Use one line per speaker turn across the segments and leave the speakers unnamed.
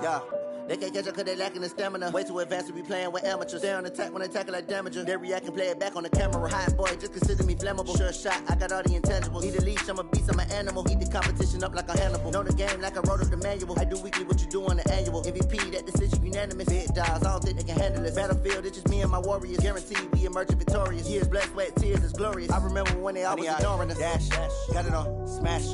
Yeah. They can't catch up cause they lacking the stamina. Way too advanced to be playing with amateurs. Stay on attack when they tackle like damager. They react and play it back on the camera. Hot boy, just consider me flammable. Sure shot, I got all the intangibles. Need a leash, I'm a beast, I'm an animal. Eat the competition up like a Hannibal. Know the game like I wrote up the manual. I do weekly what you do on the annual. MVP, that decision unanimous. Big dogs, I don't think they can handle this. Battlefield, it's just me and my warriors. Guaranteed we emerge victorious. Years, blood, sweat, tears, it's glorious. I remember when they always ignoring us. Dash, got it on, smash,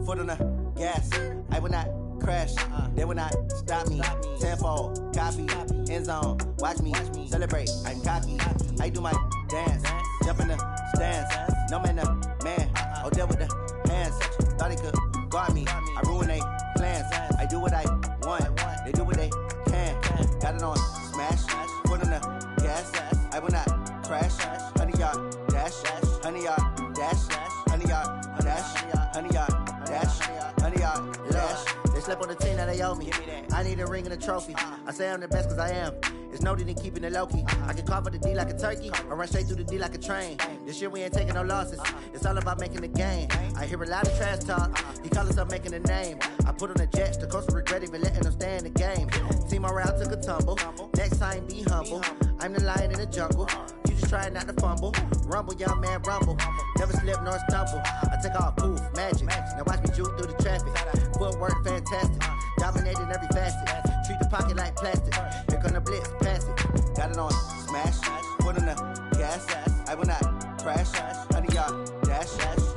foot on the gas. I will not crash, they will not stop me. Tenfold, copy, end zone, watch me celebrate. I'm cocky, I do my dance, jump in the stands. No man, man, oh there with the hands. Thought he could guard me, I ruin they plans. I do what I want, they do what they can. Got it on smash, foot on the gas. I will not crash. 100-yard dash, 100-yard dash, 100-yard dash, 100-yard dash, 100-yard dash. They slept on the team that they owe me. I need a ring and a trophy. I say I'm the best cause I am. It's noted in keeping it low-key. I can carve up the D like a turkey or run straight through the D like a train. This year we ain't taking no losses. It's all about making the game. I hear a lot of trash talk. He call himself making a name. I put on the Jets. The coach will regret even letting them stay in the game. Team morale took a tumble. Next time be humble. I'm the lion in the jungle. You just try not to fumble. Rumble, young man, rumble. Never slip nor stumble. I take off, poof, magic. Now watch me juke through the traffic. Footwork fantastic. Dominating every facet. Treat the pocket like plastic. Here come the blitz, pass it. Got it on smash. Foot on the gas. I will not crash. 100-yard dash.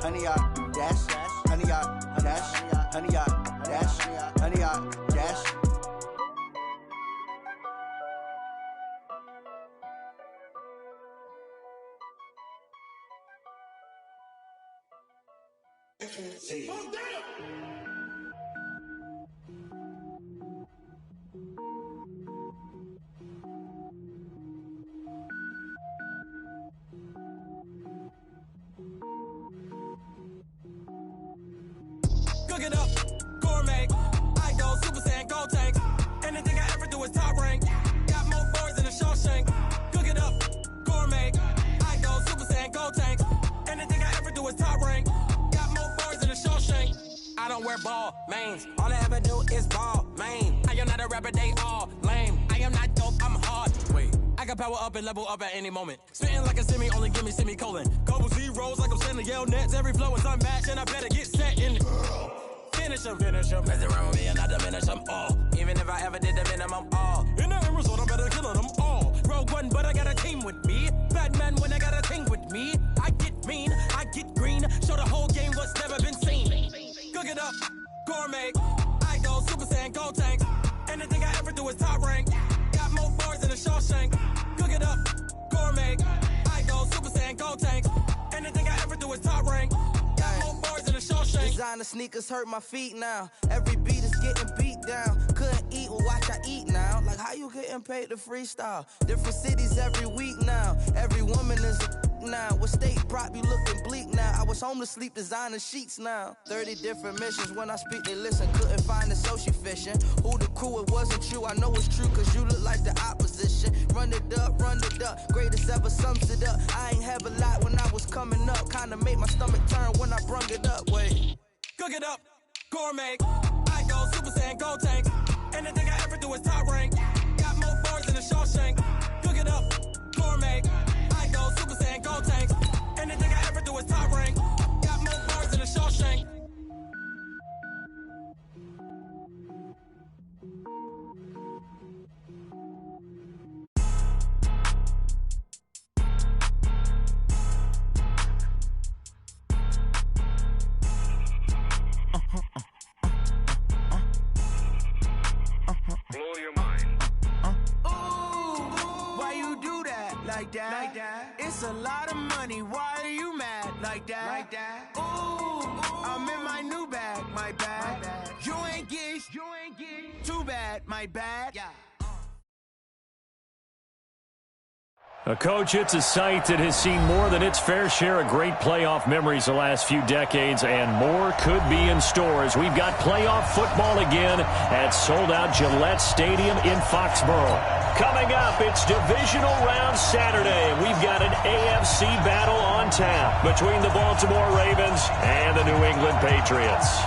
100-yard dash. 100-yard dash. 100-yard dash. 100-yard dash.
See.
Cook it up, gourmet. I go Super Saiyan, gold tank. Anything I ever do is top rank. Got more boys than a Shawshank. Cook it up, gourmet. I go Super Saiyan, gold tank. Anything I ever do is top rank. Got more boys than a Shawshank. I don't wear ball mains. All I ever do is ball main. I am not a rapper, they all lame. I am not dope, I'm hard. Wait, I can power up and level up at any moment. Spitting like a semi, only give me semicolon. Couple zeros like I'm sending yell nets. Every flow is unmatched and I better get set in. Finish him. Mess around with me and I diminish them all. Even if I ever did the minimum all. In the end result, I'm better killing them all. Rogue One, but I got a team with me. Batman when I got a team with me. I get mean, I get green. Show the whole game what's never been seen. Cook it up, gourmet. I go Super Saiyan, gold tank. Anything I ever do is top rank. Got more bars than a Shawshank. Cook it up, gourmet. I go Super Saiyan, gold tank. Anything I ever do is top rank. Got more bars than a Shawshank.
Designer sneakers hurt my feet now. Every beat is getting beat down. Couldn't eat, well watch I eat now. Like how you getting paid to freestyle? Different cities every week now. Every woman is a now. What state prop you looking bleak now? I was home to sleep designing sheets now. 30 different missions. When I speak they listen. Couldn't find it so she fishing. Who the crew, it wasn't you. I know it's true cause you look like the opposition. Run it up. Greatest ever sums it up. I ain't have a lot when I was coming up. Kinda made my stomach turn when I brung it up. Wait.
Cook it up, gourmet. I go Super Saiyan, gold tank. Anything I ever do is top rank. Got more bars than a Shawshank. Cook it up, gourmet. I go Super Saiyan, gold tank. Anything I ever do is top rank. Got more bars than a Shawshank.
Blow your mind.
Why you do that? Like that? It's a lot of money. Why are you mad? Like that? Ooh, I'm in my new bag. My bad. You ain't get. Too bad. My bad. Yeah.
A coach, it's a site that has seen more than its fair share of great playoff memories the last few decades, and more could be in store as we've got playoff football again at sold-out Gillette Stadium in Foxborough. Coming up, it's divisional round Saturday. We've got an AFC battle on tap between the Baltimore Ravens and the New England Patriots.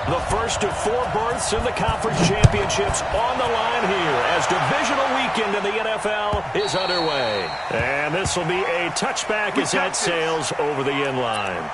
The first of 4 berths in the conference championships on the line here as divisional weekend in the NFL is underway. And this will be a touchback as that sails over the end line.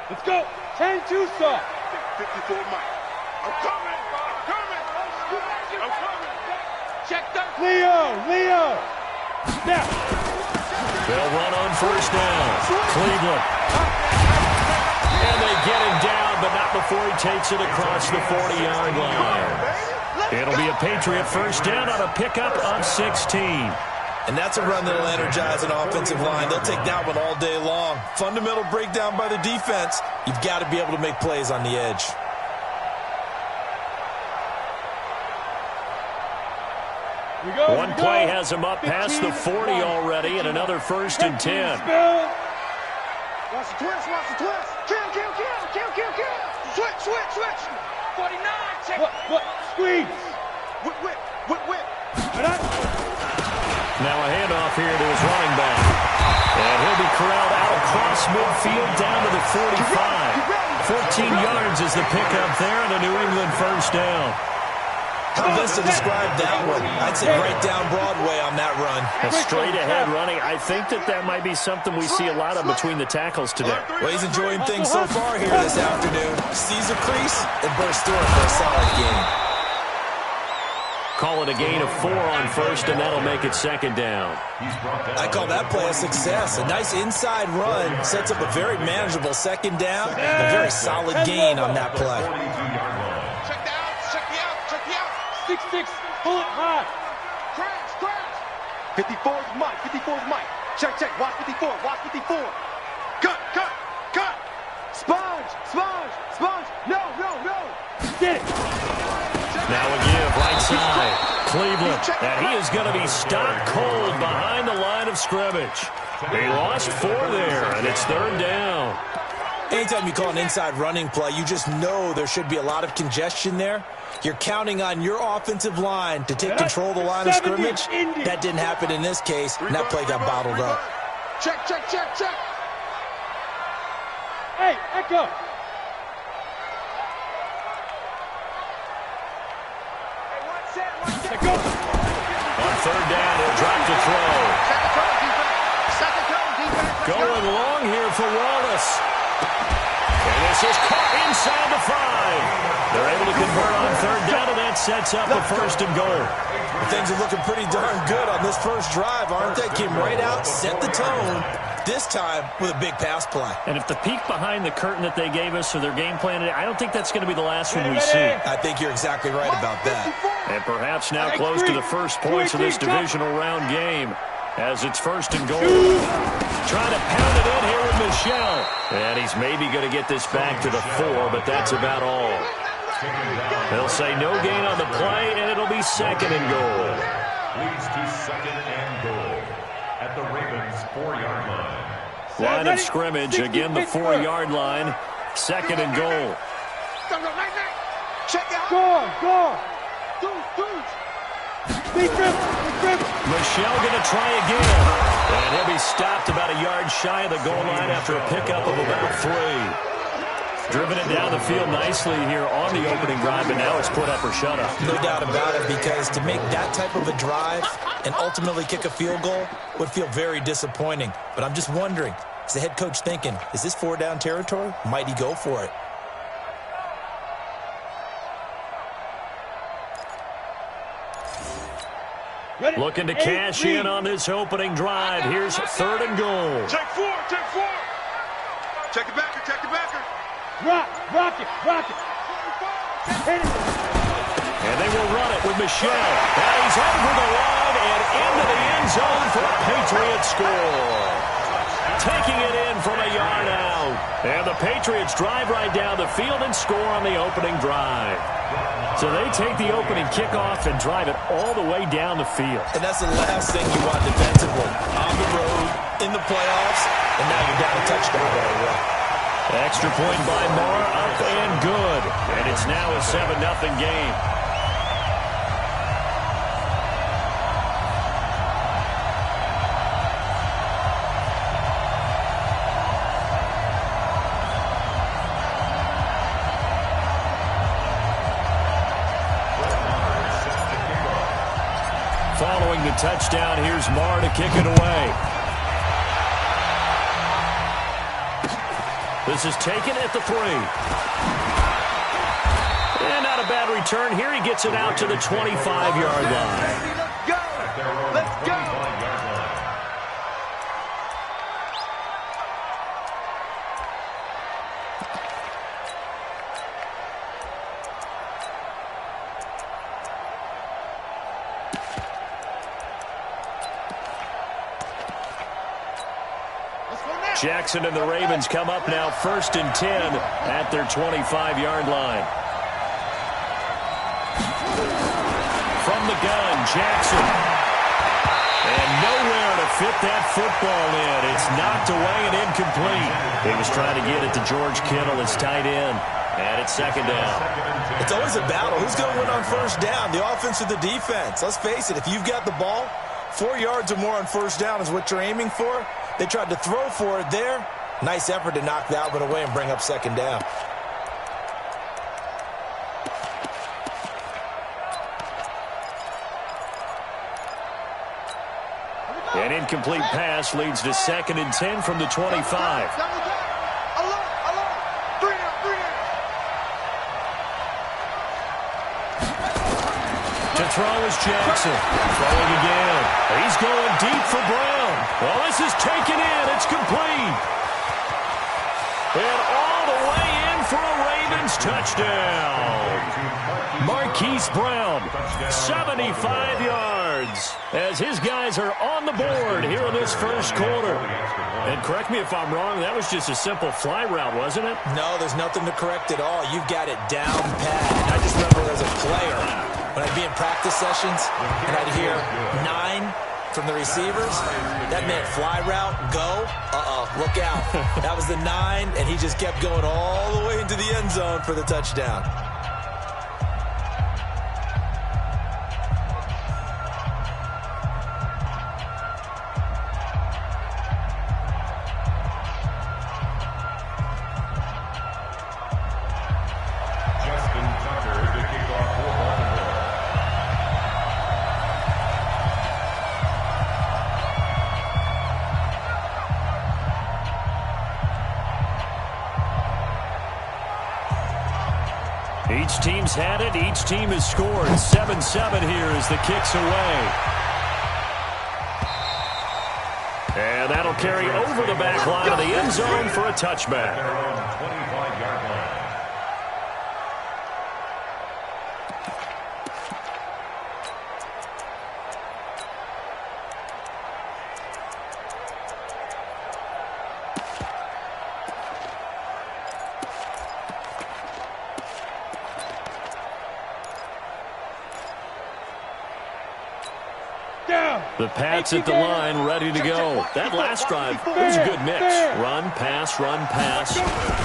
Let's go. 10-2 stop.
54 Mike. I'm coming. I'm coming.
Check that. Leo. Now.
They'll run on first down. Cleveland. And they get him down, but not before he takes it across the 40-yard line. It'll be a Patriot first down on a pickup of 16.
And that's a run that'll energize an offensive line. They'll take that one all day long. Fundamental breakdown by the defense. You've got to be able to make plays on the edge.
One play has him up past the 40 already, and another first and 10.
Watch the twist. Kill. Switch. 49. Check. Look. Squeeze. Whip.
Now a handoff here to his running back. And he'll be corralled out across midfield down to the 45. 14 yards is the pickup there, and a New England first down.
How best to describe that one? I'd say right down Broadway on that run.
A straight-ahead running. I think that might be something we see a lot of between the tackles today.
Well, he's enjoying things so far here this afternoon. Sees a crease and bursts through it for a solid gain.
Call it a gain of 4 on first, and that'll make it second down.
I call that play a success. A nice inside run sets up a very manageable second down. A very solid gain on that play.
Check the out.
6-6. Pull it high.
Crash. 54's Mike. Check. Watch 54. Cut. Sponge. No.
Get it.
Now a give, right side. Cleveland, and he is going to be stopped cold behind the line of scrimmage. They lost 4 there, and it's third down.
Anytime you call an inside running play, you just know there should be a lot of congestion there. You're counting on your offensive line to take control of the line of scrimmage. That didn't happen in this case, and that play got bottled up.
Check.
Hey, Echo.
On third down, he'll drop to throw. Going long here for Wallace. And this is caught inside the 5. They're able to convert on third down, and that sets up a first and goal.
Things are looking pretty darn good on this first drive, aren't they? Came right out, set the tone, this time with a big pass play.
And if the peek behind the curtain that they gave us for their game plan, I don't think that's going to be the last one we see.
I think you're exactly right about that.
And perhaps now close to the first points of this divisional round game as it's first and goal. Trying to pound it in here with Michel. And he's maybe going to get this back to the 4, but that's about all. They'll say no gain on the play, and it'll be second and goal.
Leads to second and goal at the Ravens' 4-yard line.
Line of scrimmage, again the 4-yard line. Second and goal.
Check out.
Go.
Michel going to try again. And he'll be stopped about a yard shy of the goal line after a pickup of about 3. Driven it down the field nicely here on the opening drive, and now it's put up or shut up.
No doubt about it, because to make that type of a drive and ultimately kick a field goal would feel very disappointing. But I'm just wondering, is the head coach thinking, is this 4-down territory? Might he go for it?
Looking to cash in on this opening drive. Here's third and goal.
Check 4. Check the backer.
Rock it. Hit it.
And they will run it with Michel. And he's over the line and into the end zone for a Patriot score. Taking it in from a yard out. And the Patriots drive right down the field and score on the opening drive. So they take the opening kickoff and drive it all the way down the field.
And that's the last thing you want defensively. On the road, in the playoffs, and now you're down a touchdown right away.
Extra point by Moore, up and good. And it's now a 7-0 game. Following the touchdown, here's Marr to kick it away. This is taken at the 3. And not a bad return. Here he gets it out to the 25-yard line.
Let's go! Let's go!
Jackson and the Ravens come up now 1st and 10 at their 25-yard line. From the gun, Jackson. And nowhere to fit that football in. It's knocked away and incomplete. He was trying to get it to George Kittle, his tight end. And it's 2nd down.
It's always a battle. Who's going to win on 1st down, the offense or the defense? Let's face it, if you've got the ball, 4 yards or more on 1st down is what you're aiming for. They tried to throw for it there. Nice effort to knock that one away and bring up 2nd down.
An incomplete pass leads to 2nd and 10 from the 25. To throw is Jackson. Throwing again. He's going deep for Brown. Well, this is taken in. It's complete. And all the way in for a Ravens touchdown. Marquise Brown, 75 yards, as his guys are on the board here in this 1st quarter. And correct me if I'm wrong, that was just a simple fly route, wasn't it?
No, there's nothing to correct at all. You've got it down pat. I just remember as a player, when I'd be in practice sessions and I'd hear 9 from the receivers, that meant fly route, go, look out. That was the 9, and he just kept going all the way into the end zone for the touchdown.
Each team's had it. Each team has scored. 7-7 here as the kick's away. And that'll carry over the back line of the end zone for a touchback. The Pats at the line, ready to go. That last drive was a good mix. Run, pass,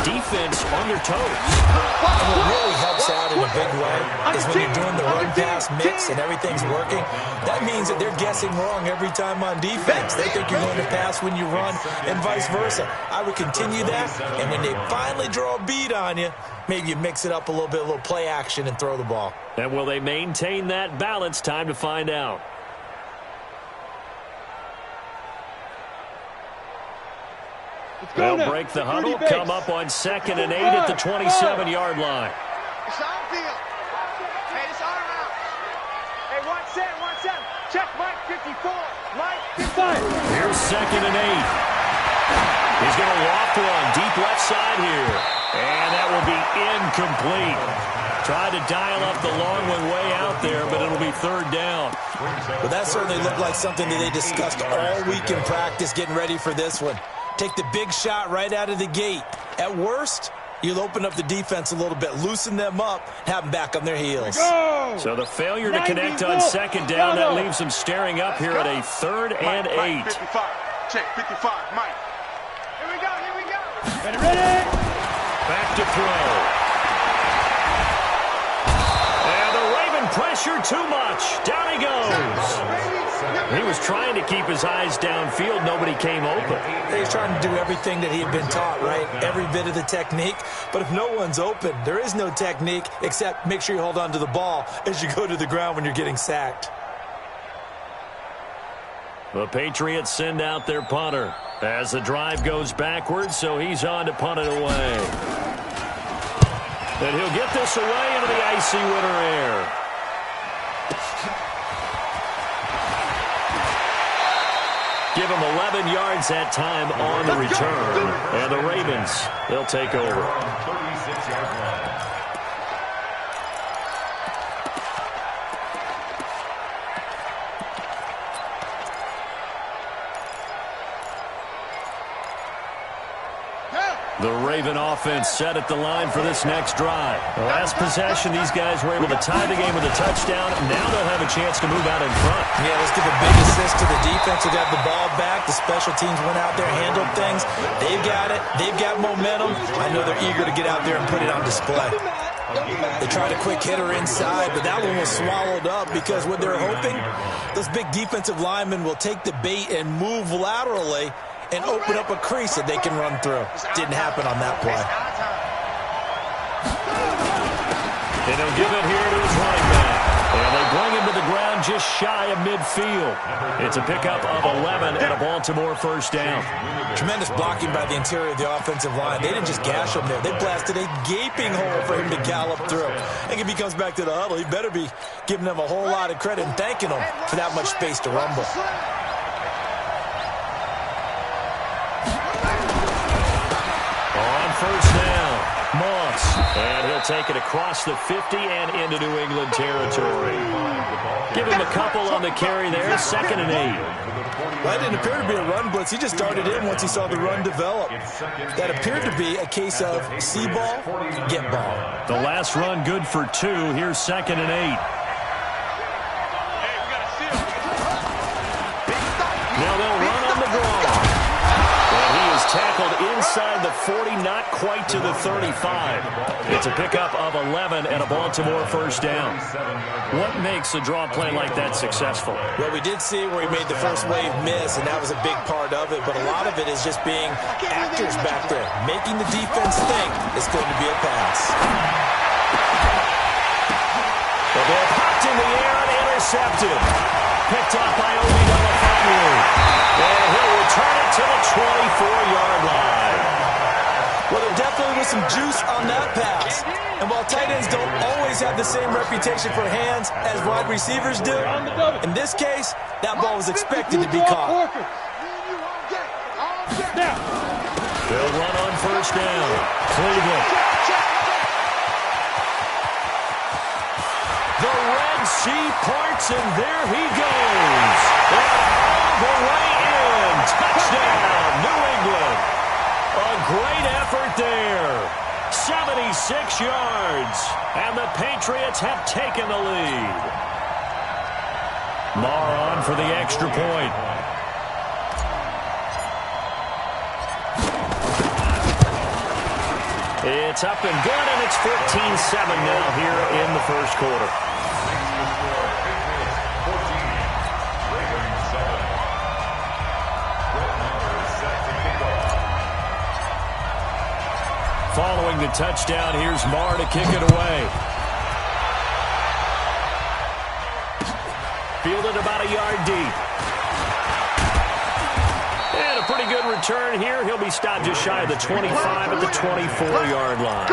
defense on their toes.
And what really helps out in a big way is when you're doing the run-pass mix and everything's working, that means that they're guessing wrong every time on defense. They think you're going to pass when you run and vice versa. I would continue that, and when they finally draw a beat on you, maybe you mix it up a little bit, a little play action, and throw the ball.
And will they maintain that balance? Time to find out. They'll break the huddle, come up on 2nd and 8 at the 27-yard line.
It's on field. Hey, it's arm out. Hey, 1-7. Check Mike 54. Mike 55.
Here's 2nd and 8. He's going to loft one deep left side here. And that will be incomplete. Tried to dial up the long one way out there, but it'll be 3rd down.
Well, that certainly looked like something that they discussed all week in practice getting ready for this one. Take the big shot right out of the gate. At worst, You'll open up the defense a little bit, loosen them up, have them back on their heels.
So the failure to connect on second down, that leaves them staring up here at a 3rd and 8.
55. Check, 55, Mike. Here we go, here we go.
Ready?
Back to throw. And the Raven pressure too much. Down he goes. He was trying to keep his eyes downfield. Nobody came open.
He's trying to do everything that he had been taught, right? Every bit of the technique. But if no one's open, there is no technique except make sure you hold on to the ball as you go to the ground when you're getting sacked.
The Patriots send out their punter as the drive goes backwards, so he's on to punt it away. And he'll get this away into the icy winter air. Give him 11 yards that time on the return. And the Ravens, they'll take over.
36-yard line.
The Raven offense set at the line for this next drive. The last possession, these guys were able to tie the game with a touchdown. Now they'll have a chance to move out in front.
Yeah, let's give a big assist to the defense who got the ball back. The special teams went out there, handled things. They've got it. They've got momentum. I know they're eager to get out there and put it on display. They tried a quick hitter inside, but that one was swallowed up because what they're hoping, those big defensive linemen will take the bait and move laterally and open up a crease that they can run through. Didn't happen on that play.
And they'll give it here to his running back. And they bring him to the ground just shy of midfield. It's a pickup of 11 and a Baltimore first down.
Tremendous blocking by the interior of the offensive line. They didn't just gash him there. They blasted a gaping hole for him to gallop through. I think if he comes back to the huddle, he better be giving them a whole lot of credit and thanking them for that much space to rumble.
First down, Moss, and he'll take it across the 50 and into New England territory. Give him a couple on the carry there, 2nd and 8.
Well, it didn't appear to be a run blitz. He just started in once he saw the run develop. That appeared to be a case of see ball, get ball.
The last run good for 2. Here's 2nd and 8. Now they'll run on the draw. Tackled inside the 40, not quite to the 35. It's a pickup of 11 and a Baltimore first down. What makes a draw play like that successful?
Well, we did see where he made the first wave miss, and that was a big part of it, but a lot of it is just being actors back there, making the defense think it's going to be a pass.
The ball popped in the air and intercepted. Picked up by Obi Delafonu. And he'll return it to the 24-yard line.
Well, there definitely was some juice on that pass. And while tight ends don't always have the same reputation for hands as wide receivers do, in this case, that ball was expected to be caught.
They'll run on first down. Cleveland. The Red Sea parts, and there he goes. And all the way in. Touchdown, New England. A great effort there. 76 yards. And the Patriots have taken the lead. Marr on for the extra point. It's up and good, and it's 14-7 now here in the first quarter. Following the touchdown, here's Marr to kick it away. Fielded about a yard deep. And a pretty good return here. He'll be stopped just shy of the 25 at the 24-yard line.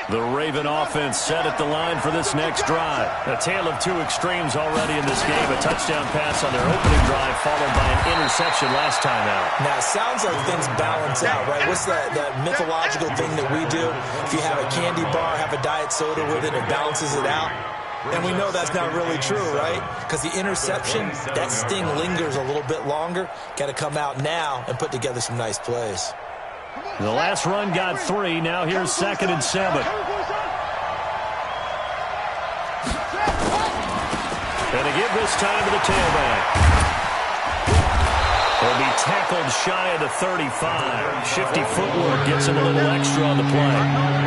The Raven offense set at the line for this next drive. A tale of two extremes already in this game. A touchdown pass on their opening drive followed by an interception last time out.
Now, it sounds like things balance out, right? What's that mythological thing that we do? If you have a candy bar, have a diet soda with it, it balances it out. And we know that's not really true, right? Because the interception, that sting lingers a little bit longer. Got to come out now and put together some nice plays.
The last run got 3. Now here's 2nd and 7. And to give this time to the tailback. He'll be tackled shy of the 35. Shifty footwork gets him a little extra on the play.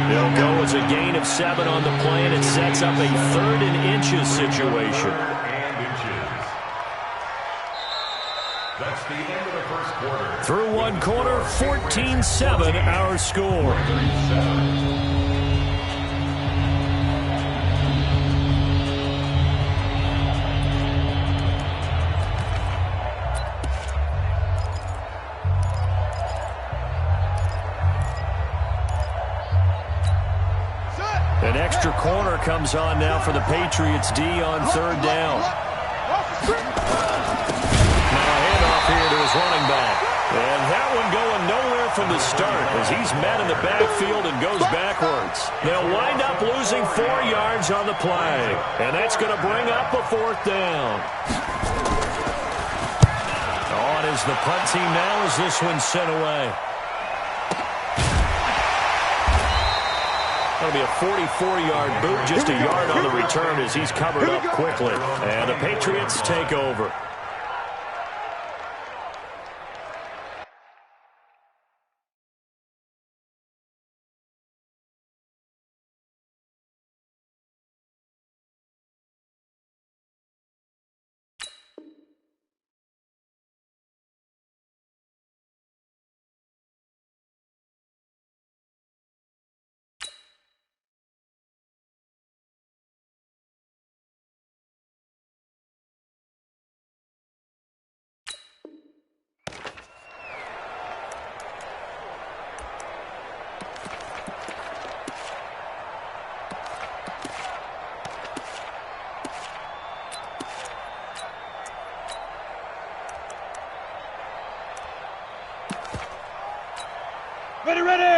They'll go as a gain of 7 on the play, and it sets up a 3rd and inches situation.
That's the end of the first quarter.
Through one quarter, 14-7 our score. An extra corner comes on now for the Patriots D on 3rd down. Now a handoff here to his running back. And that one going nowhere from the start as he's met in the backfield and goes backwards. They'll wind up losing 4 yards on the play. And that's going to bring up a 4th down. On is the punt team now as this one's sent away. That'll be a 44-yard boot, just a yard on the return as he's covered up quickly. And the Patriots take over.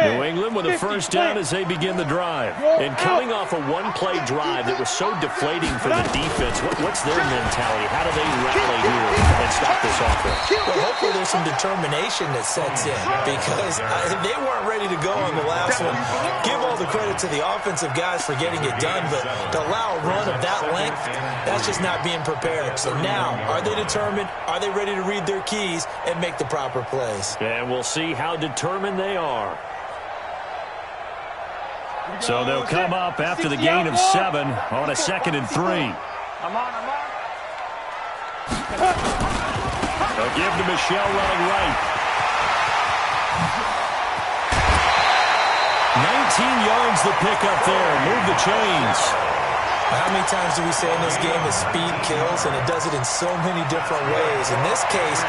New England with a first down as they begin the drive. And coming off a one-play drive that was so deflating for the defense, what's their mentality? How do they rally here and stop this offense?
Well, hopefully there's some determination that sets in because they weren't ready to go on the last one. Give all the credit to the offensive guys for getting it done, but to allow a run of that length, that's just not being prepared. So now, are they determined? Are they ready to read their keys and make the proper plays?
And we'll see how determined they are. So they'll come up after the gain of 7 on a 2nd and 3.
I'm on.
They'll give to Michelle running right. 19 yards the pickup there. Move the chains.
How many times do we say in this game that speed kills, and it does it in so many different ways? In this case,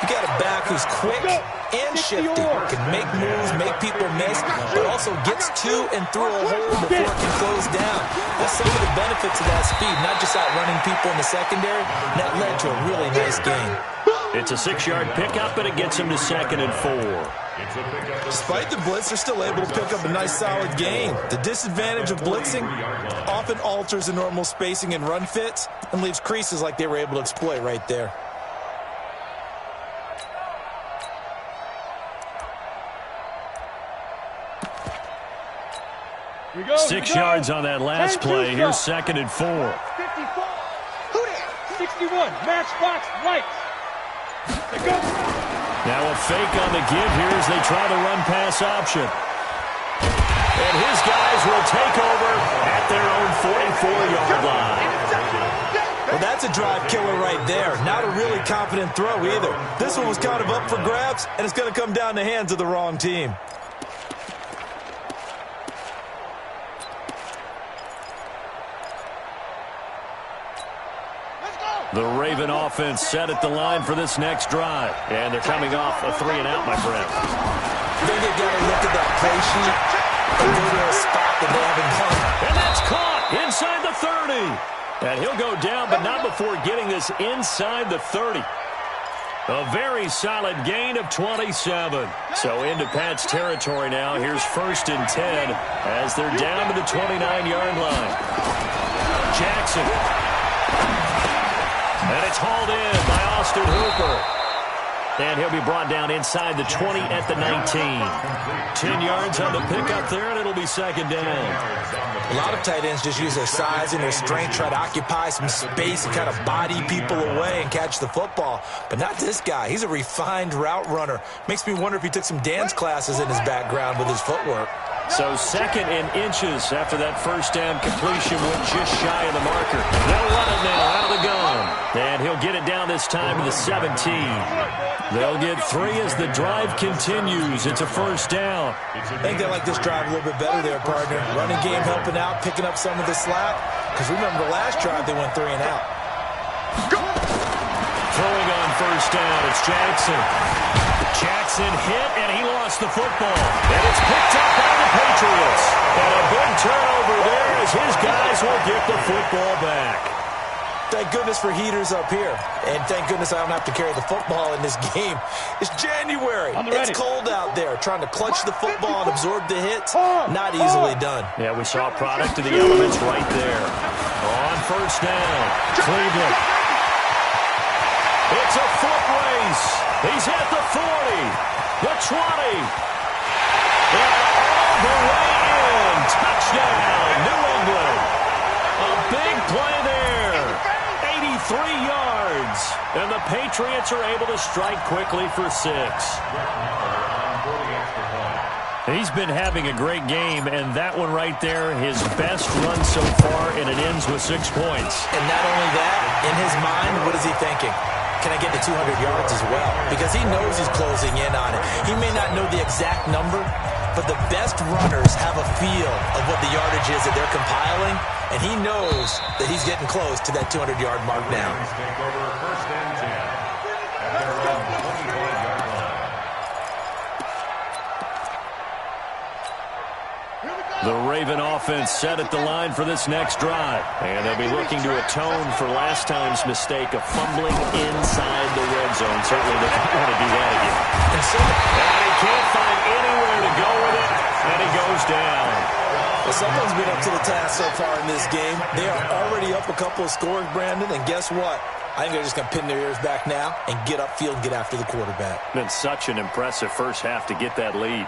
you got a back who's quick and shifty, can make moves, make people miss, but also gets to and through a hole before it can close down. That's some of the benefits of that speed, not just outrunning people in the secondary. That led to a really nice game.
It's a 6-yard pickup, and it gets him to 2nd and 4.
Despite the blitz, they're still able to pick up a nice solid gain. The disadvantage of blitzing often alters the normal spacing and run fits and leaves creases like they were able to exploit right there.
We go,
6 yards on that last play. Here's 2nd and 4.
61, matchbox right. Go.
Now a fake on the give here as they try the run-pass option. And his guys will take over at their own 44-yard line.
Well, that's a drive killer right there. Not a really confident throw either. This one was kind of up for grabs, and it's going to come down the hands of the wrong team.
The Raven offense set at the line for this next drive. And they're coming off a 3-and-out, my friend.
I think they've got to look at that play sheet and go to a spot that they haven't gone.
And that's caught inside the 30. And he'll go down, but not before getting this inside the 30. A very solid gain of 27. So into Pat's territory now. Here's 1st and 10 as they're down to the 29-yard line. Jackson. And it's hauled in by Austin Hooper. And he'll be brought down inside the 20 at the 19. 10 yards on the pickup there, and it'll be second down.
A lot of tight ends just use their size and their strength, try to occupy some space and kind of body people away and catch the football. But not this guy. He's a refined route runner. Makes me wonder if he took some dance classes in his background with his footwork.
So second in inches after that first down completion, went just shy of the marker. They'll run it now out of the gun. And he'll get it down this time to the 17. They'll get 3 as the drive continues. It's a first down.
I think they like this drive a little bit better there, partner. Running game helping out, picking up some of the slack. Because remember the last drive, they went 3 and out.
Throwing on first down, it's Jackson. Jackson hit, and he lost the football. And it's picked up by the Patriots. And a big turnover there as his guys will get the football back.
Thank goodness for heaters up here. And thank goodness I don't have to carry the football in this game. It's January. It's cold out there. Trying to clutch the football and absorb the hits, not easily done.
Yeah, we saw a product of the elements right there. On first down, Cleveland. It's a foot race. He's at the 40, the 20. And all the way in. Touchdown, New England. A big play there. 83 yards. And the Patriots are able to strike quickly for 6. He's been having a great game, and that one right there, his best run so far, and it ends with 6 points.
And not only that, in his mind, what is he thinking? Can I get to 200 yards as well? Because he knows he's closing in on it. He may not know the exact number, but the best runners have a feel of what the yardage is that they're compiling, and he knows that he's getting close to that 200-yard mark now.
The Raven offense set at the line for this next drive. And they'll be looking to atone for last time's mistake of fumbling inside the red zone. Certainly they don't want to do that again. And he can't find anywhere to go with it, and he goes down.
Well, someone's been up to the task so far in this game. They are already up a couple of scores, Brandon, and guess what? I think they're just going to pin their ears back now and get upfield and get after the quarterback.
Been such an impressive first half to get that lead.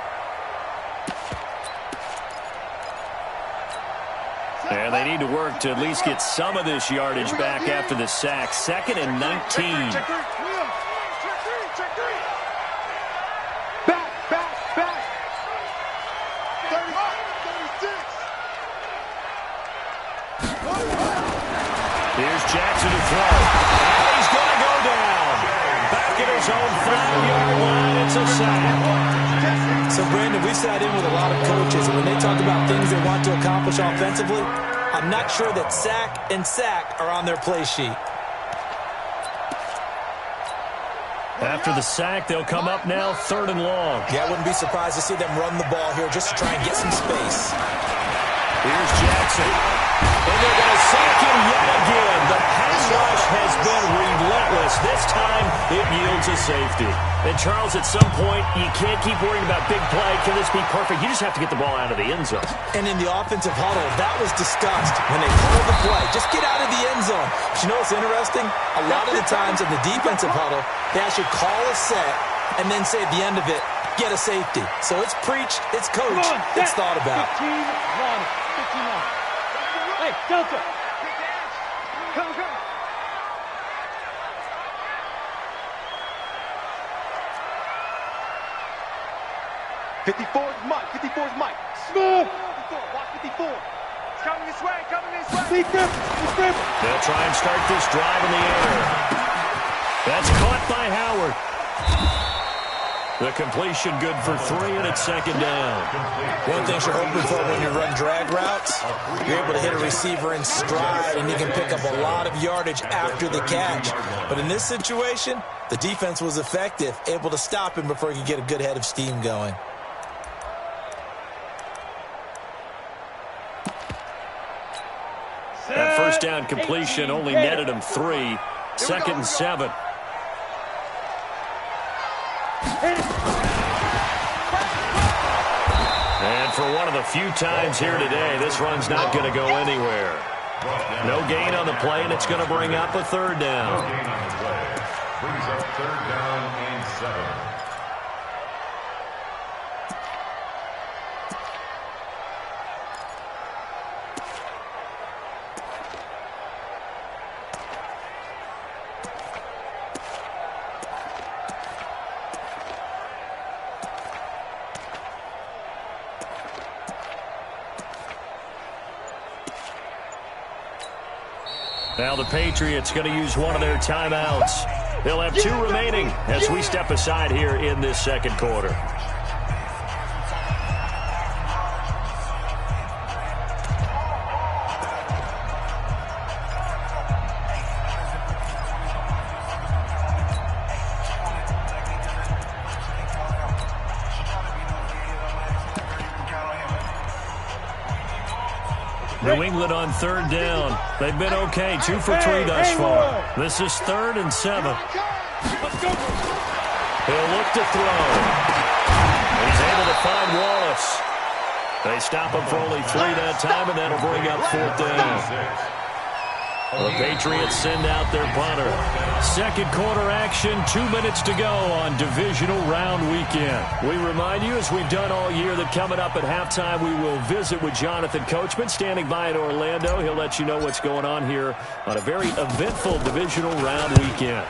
And they need to work to at least get some of this yardage back after the sack. 2nd and 19.
Back. 36.
Here's Jackson to throw. And he's going to go down. Back at his own 5-yard line. It's a sack.
So, Brandon, we sat in with a lot of coaches, and when they talk about things they want to accomplish offensively, I'm not sure that sack and sack are on their play sheet.
After the sack, they'll come up now 3rd and long.
Yeah, I wouldn't be surprised to see them run the ball here just to try and get some space.
Here's Jackson. And they're going to sack him yet again. The pass rush has been relentless. This time, it yields a safety. And, Charles, at some point, you can't keep worrying about big play. Can this be perfect? You just have to get the ball out of the end zone.
And in the offensive huddle, that was discussed when they called the play. Just get out of the end zone. But you know what's interesting? A lot of the times in the defensive huddle, they actually call a set and then say at the end of it, get a safety. So it's preached, it's coached, it's thought about.
15 run. Hey, Delta.
Come. 54 is Mike.
Smooth.
54, watch 54. It's coming this way.
They'll try and start this drive in the air. That's caught by Howard. The completion good for 3, and it's 2nd down.
One thing you're hoping for when you run drag routes, you're able to hit a receiver in stride, and you can pick up a lot of yardage after the catch. But in this situation, the defense was effective, able to stop him before he could get a good head of steam going.
That first down completion only netted him 3. 2nd and 7. And for one of the few times here today, this run's not going to go anywhere. No gain on the play, and it's going to bring up a third down.
No gain on the play. Brings up third down and 7.
Now the Patriots going to use one of their timeouts. They'll have 2 remaining as we step aside here in this second quarter. New England on third down. They've been okay, 2 for 3 thus far. This is 3rd and 7. He'll look to throw. He's able to find Wallace. They stop him for only 3 that time, and that'll bring up 4th down. The Patriots send out their punter. Second quarter action, 2 minutes to go on divisional round weekend. We remind you, as we've done all year, that coming up at halftime, we will visit with Jonathan Coachman, standing by in Orlando. He'll let you know what's going on here on a very eventful divisional round weekend.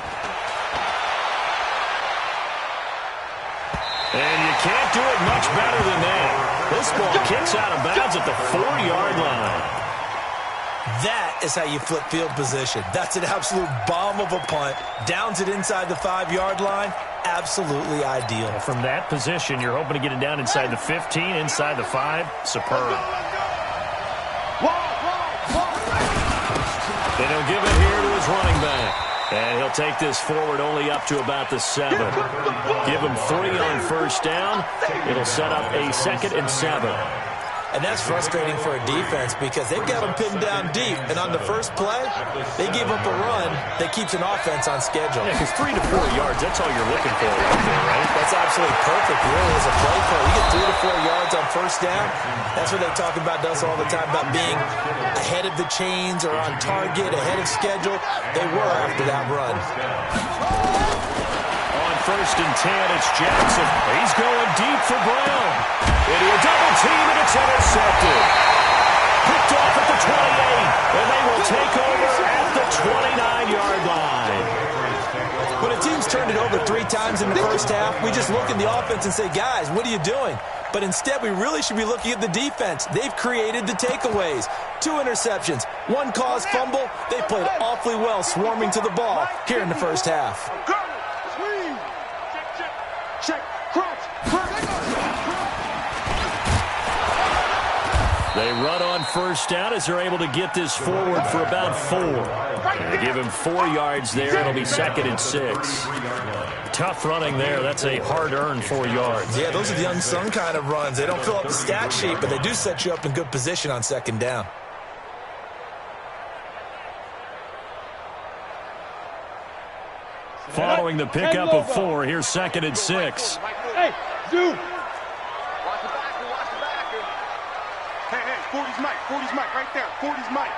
And you can't do it much better than that. This ball kicks out of bounds at the 4-yard line.
That is how you flip field position. That's an absolute bomb of a punt. Downs it inside the 5-yard line. Absolutely ideal.
From that position, you're hoping to get it down inside the 15, inside the 5. Superb. Then he'll give it here to his running back. And he'll take this forward only up to about the 7. Give him 3 on first down. It'll set up a 2nd and 7.
And that's frustrating for a defense because they've got them pinned down deep. And on the first play, they give up a run that keeps an offense on schedule.
Yeah, because 3 to 4 yards, that's all you're looking for right there, right?
That's absolutely perfect, really, as a play call. You get 3 to 4 yards on first down. That's what they talk about us all the time, about being ahead of the chains or on target, ahead of schedule. They were after that run.
On 1st and 10, it's Jackson. He's going deep for Brown. Into a double team, and it's intercepted. Picked off at the 28, and they will take over at the 29-yard line.
When a team's turned it over 3 times in the first half, we just look at the offense and say, guys, what are you doing? But instead, we really should be looking at the defense. They've created the takeaways. 2 interceptions, 1 caused fumble. They played awfully well swarming to the ball here in the first half.
They run on first down as they're able to get this forward for about 4. And they give him 4 yards there. It'll be 2nd and 6. Tough running there. That's a hard-earned 4 yards.
Yeah, those are the unsung kind of runs. They don't fill up the stat sheet, but they do set you up in good position on 2nd down.
Following the pickup of 4, here's 2nd and 6.
Hey, Zoo!
40's Mike, right there. 40's Mike.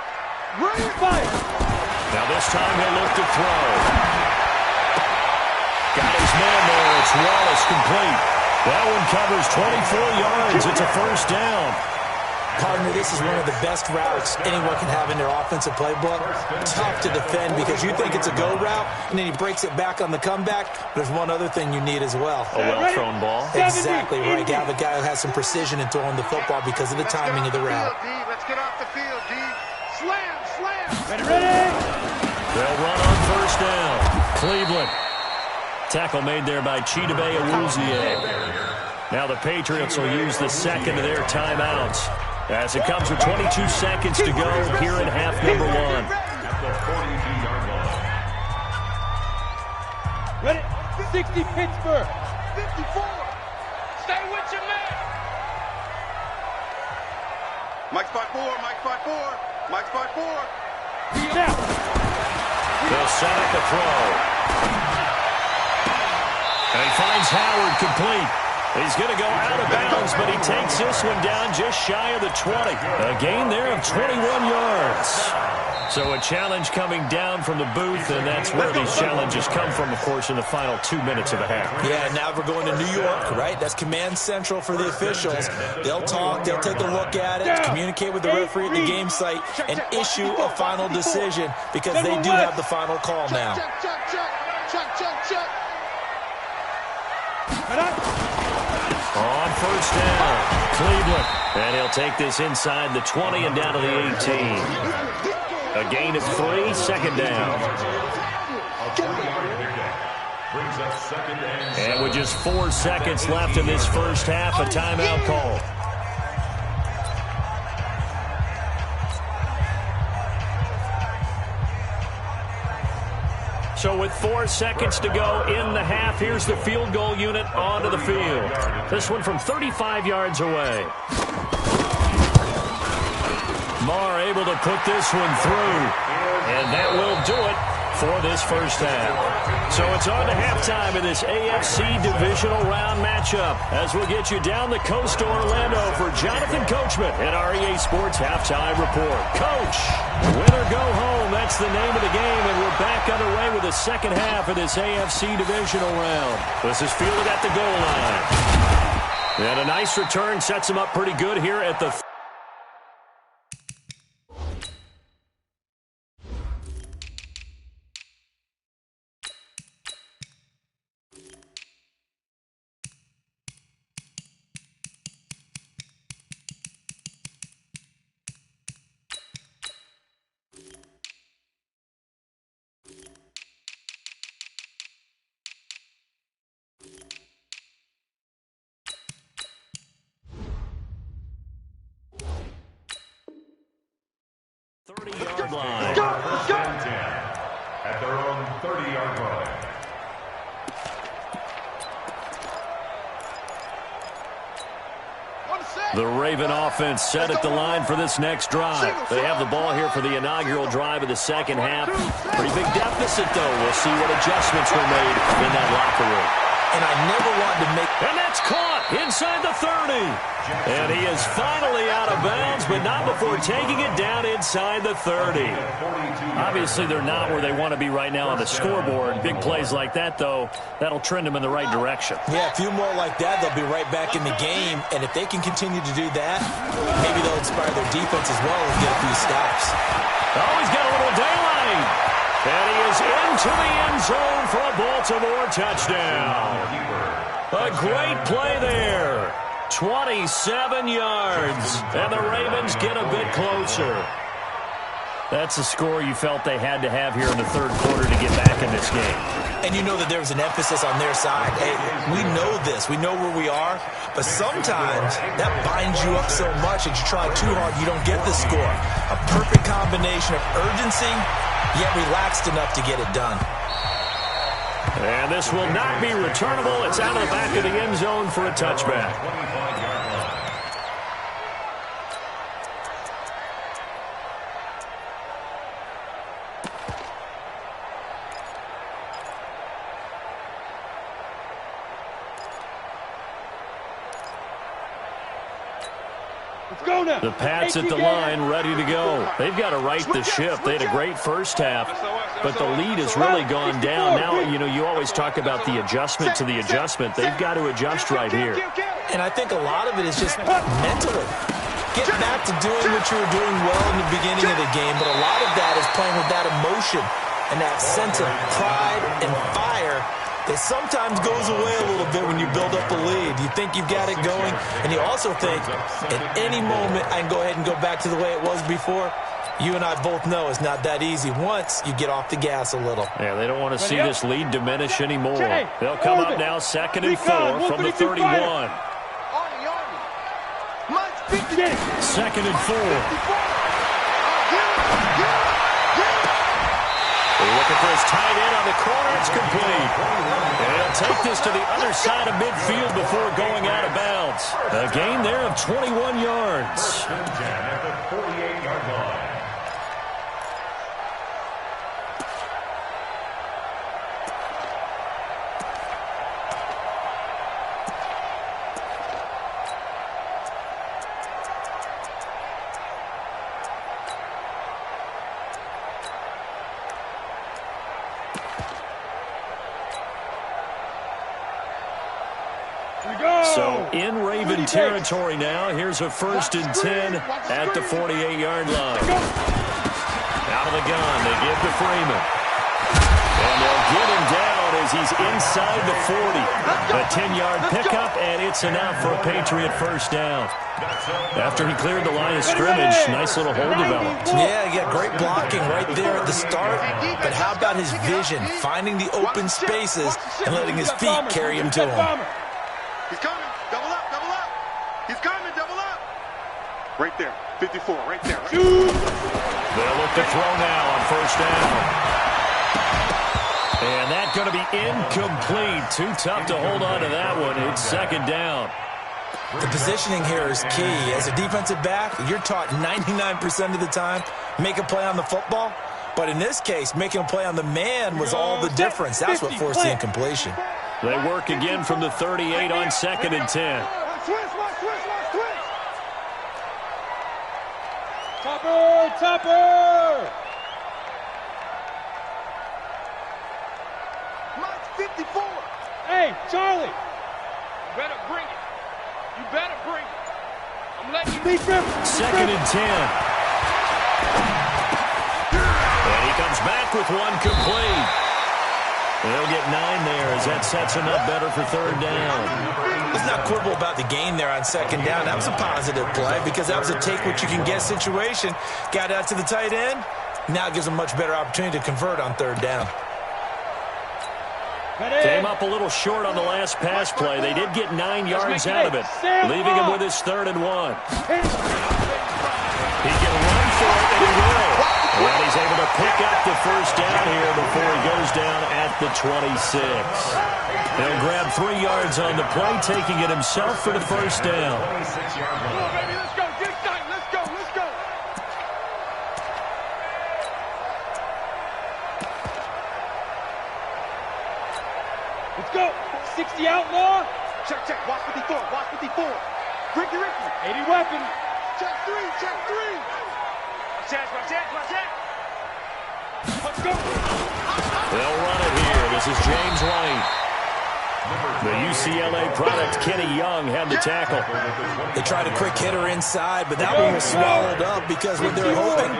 Run it, Mike!
Now this time he'll look to throw. Got his man there. It's Wallace complete. That one covers 24 yards. It's a first down.
Partner, this is one of the best routes anyone can have in their offensive playbook. Tough to defend because you think it's a go route, and then he breaks it back on the comeback. There's one other thing you need as well.
A well-thrown ball.
Exactly right. You have a guy who has some precision in throwing the football because of the timing of the route.
Let's get off the field, D. Slam!
Ready!
They'll run on first down. Cleveland. Tackle made there by Chidobe Awuzie. Now the Patriots will use the 2nd of their timeouts, as it comes with 22 seconds to go here in half number 1.
At the 42-yard line.
Ready? 60 Pittsburgh.
54. Stay with your man. Mike spot 4.
Now.
They'll set up a throw. And he finds Howard complete. He's going to go out of bounds, but he takes this one down just shy of the 20. A gain there of 21 yards. So a challenge coming down from the booth, and that's where these challenges come from, of course, in the final 2 minutes of the half.
Yeah, now we're going to New York, right? That's command central for the officials. They'll talk, they'll take a look at it, communicate with the referee at the game site, and issue a final decision because they do have the final call now.
Check.
On first down, Cleveland. And he'll take this inside the 20 and down to the 18. A gain of 3, second down. And with just 4 seconds left in this first half, a timeout call. So with 4 seconds to go in the half, here's the field goal unit onto the field. This one from 35 yards away. Marr able to put this one through. And that will do it for this first half. So it's on to halftime in this AFC divisional round matchup as we'll get you down the coast to Orlando for Jonathan Coachman at our EA Sports Halftime Report. Coach, win or go home, that's the name of the game, and we're back underway with the second half of this AFC divisional round. This is fielded at the goal line. And a nice return sets him up pretty good here at the 30-yard line.
First and 10 at their own 30-yard line.
The Raven offense set at the line for this next drive. They have the ball here for the inaugural drive of the second half. Pretty big deficit, though. We'll see what adjustments were made in that locker room.
And I never wanted to make...
And that's caught inside the 30. And he is finally out of bounds, but not before taking it down inside the 30. Obviously, they're not where they want to be right now on the scoreboard. Big plays like that, though, that'll trend them in the right direction.
Yeah, a few more like that, they'll be right back in the game. And if they can continue to do that, maybe they'll inspire their defense as well and get a few stops.
Oh, he's got a little daylight. And he is into the end zone for a Baltimore touchdown. A great play there. 27 yards. And the Ravens get a bit closer. That's the score you felt they had to have here in the third quarter to get back in this game.
And you know that there was an emphasis on their side. Hey, we know this. We know where we are. But sometimes that binds you up so much that you try too hard, you don't get the score. A perfect combination of urgency, yet relaxed enough to get it done.
And this will not be returnable. It's out of the back of the end zone for a touchback. The Pats at the line, ready to go. They've got to right the ship. They had a great first half, but the lead has really gone down. Now, you always talk about the adjustment to the adjustment. They've got to adjust right here.
And I think a lot of it is just mentally. Get back to doing what you were doing well in the beginning of the game, but a lot of that is playing with that emotion and that sense of pride and fire that sometimes goes away a little bit when you build up a lead. You think you've got it going, and you also think at any moment I can go ahead and go back to the way it was before. You and I both know it's not that easy once you get off the gas a little.
Yeah, they don't want to see this lead diminish anymore. They'll come up now 2nd and 4 from the 31. 2nd and 4. Looking for his tight end on the corner. It's complete. And he'll take this to the other side of midfield before going out of bounds. A gain there of 21 yards.
At the 48-yard line.
So in Raven territory now. Here's a 1st and 10 at the 48-yard line. Out of the gun, they give to Freeman. And they'll get him down as he's inside the 40. A 10-yard pickup, and it's enough for a Patriot first down. After he cleared the line of scrimmage, nice little hole developed.
Yeah, great blocking right there at the start. But how about his vision, finding the open spaces and letting his feet carry him to him.
He's coming. Double up, double up. He's coming, double up. Right there, 54, right there.
They'll look to throw now on first down. And that's going to be incomplete. Too tough to hold on to that one. It's 2nd down.
The positioning here is key. As a defensive back, you're taught 99% of the time, make a play on the football. But in this case, making a play on the man was all the difference. That's what forced the incompletion.
They work again from the 38 on 2nd and 10.
Topper!
Mike 54.
Hey, Charlie!
You better bring it. You better bring it. I'm letting you...
2nd and 10. And he comes back with one complete. They'll get 9 there as that sets him up better for 3rd down.
Let's not quibble about the gain there on 2nd down. That was a positive play because that was a take-what-you-can-get situation. Got out to the tight end. Now it gives him a much better opportunity to convert on 3rd down.
Came up a little short on the last pass play. They did get 9 yards out of it, leaving him with his 3rd and 1. He can run for it, and he will. And he's able to pick up the first down here before he goes down at the 26. He'll grab 3 yards on the play, taking it himself for the first down.
Come on, baby, let's go. Get tight. Let's go. Let's go.
Let's go. 60 outlaw.
Check, check. Watch 54. Watch 54. Ricky.
80 weapon.
Check 3. Check 3. Watch that. Watch that. Watch that.
Let's go.
They'll run it here. This is James White. The UCLA product, Kenny Young, had the tackle.
They tried a quick hitter inside, but that one was swallowed up because what they're hoping,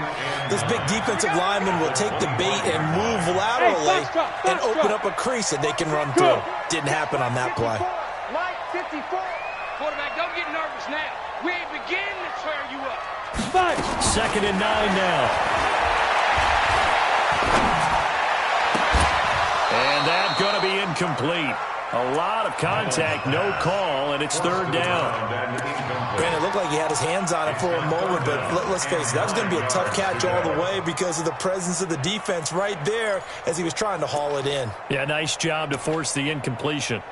this big defensive lineman will take the bait and move laterally and open up a crease that they can run through. Didn't happen on that play.
Mike 54.
Quarterback, don't get nervous now. We ain't beginning to tear you up.
2nd and 9 now. And that's going to be incomplete. A lot of contact, no call, and it's 3rd down.
Brandon, it looked like he had his hands on it for a moment, but let's face it, that was going to be a tough catch all the way because of the presence of the defense right there as he was trying to haul it in.
Yeah, nice job to force the incompletion.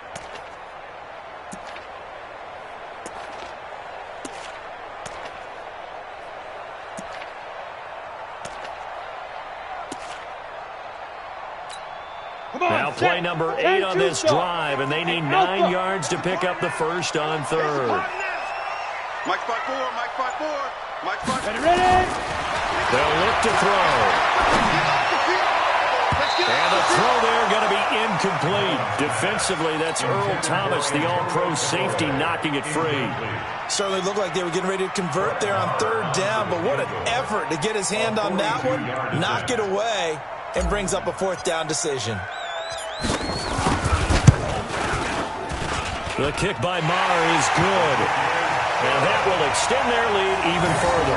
Now play number 8 on this drive, and they need 9 yards to pick up the first on 3rd.
Mike 5-4. Mike 5-4. Mike 5-4.
Ready?
They'll look to throw. And the throw there going to be incomplete. Defensively, that's Earl Thomas, the all-pro safety, knocking it free.
Certainly looked like they were getting ready to convert there on 3rd down, but what an effort to get his hand on that one, knock it away, and brings up a 4th down decision.
The kick by Maher is good. And that will extend their lead even further.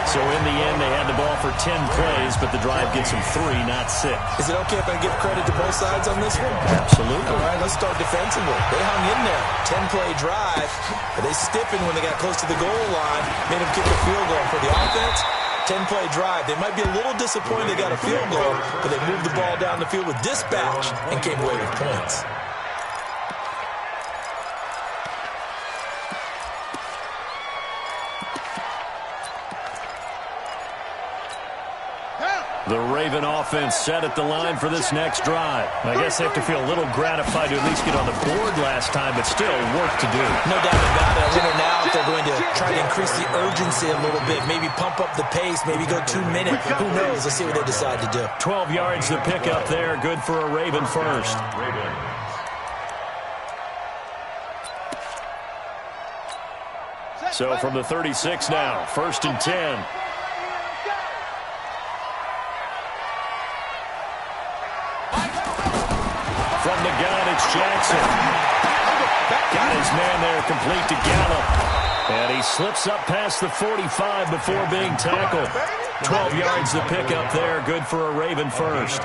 So in the end, they had the ball for 10 plays, but the drive gets them 3, not 6.
Is it okay if I give credit to both sides on this one?
Absolutely.
All right, let's start defensively. They hung in there. 10-play drive, but they stiffened when they got close to the goal line, made them kick the field goal. For the offense, 10-play drive. They might be a little disappointed they got a field goal, but they moved the ball down the field with dispatch and came away with points.
The Raven offense set at the line for this next drive. I guess they have to feel a little gratified to at least get on the board last time, but still work to do.
No doubt about it. I wonder now if they're going to try to increase the urgency a little bit, maybe pump up the pace, maybe go 2 minutes. Who knows? Let's see what they decide to do.
12 yards to pick up there. Good for a Raven first. So from the 36 now, 1st and 10. From the gun, it's Jackson. Got his man there complete to Gallup. And he slips up past the 45 before being tackled. 12 yards to pick up there. Good for a Raven first.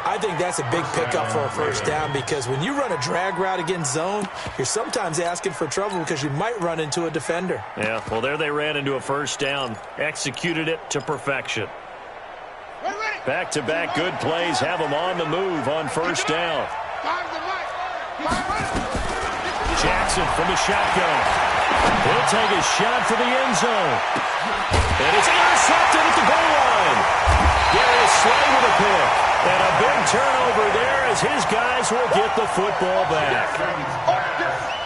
I think that's a big pickup for a first down because when you run a drag route against zone, you're sometimes asking for trouble because you might run into a defender.
Yeah, well, there they ran into a first down. Executed it to perfection. Back-to-back good plays have them on the move on first down. Jackson from the shotgun. He'll take a shot for the end zone. And it's intercepted at the goal line. Darius Slay with a pick. And a big turnover there as his guys will get the football back.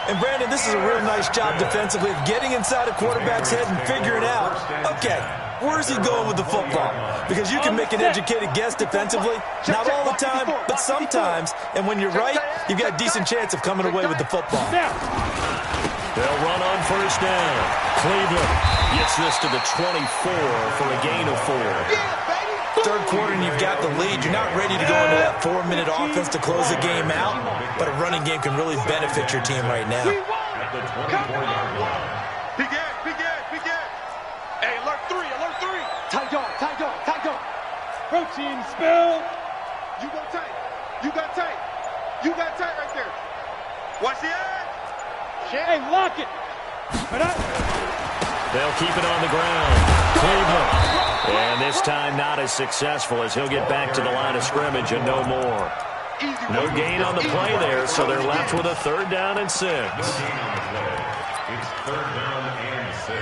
And, Brandon, this is a real nice job defensively of getting inside a quarterback's head and figuring out, okay, where's he going with the football? Because you can make an educated guess defensively, not all the time, but sometimes. And when you're right, you've got a decent chance of coming away with the football.
They'll run on first down. Cleveland gets this to the 24 for a gain of 4.
Third quarter and you've got the lead. You're not ready to go into that 4-minute offense to close the game out, but a running game can really benefit your team right now.
At the 24-yard line.
Begin. Hey, alert 3.
Tight dog. Protein spill.
You got tight right there. Watch the edge.
Hey, lock it.
They'll keep it on the ground. Cleveland. And this time not as successful as he'll get back to the line of scrimmage and no more. No gain on the play there, so they're left with a 3rd down and 6.
No gain on the play. It's 3rd down and 6.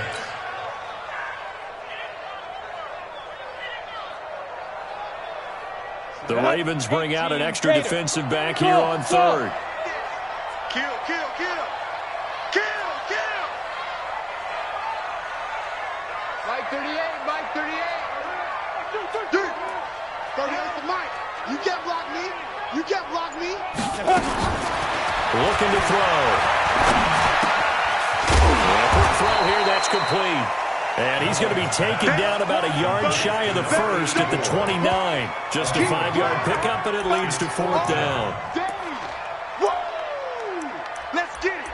The Ravens bring out an extra defensive back here on 3rd.
Kill. Mike 38. 38 to Mike. You can't block me.
Looking to throw. A quick throw here, that's complete. And he's going to be taken down about a yard shy of the first at the 29. Just a 5-yard pickup, and it leads to 4th down.
Let's get it.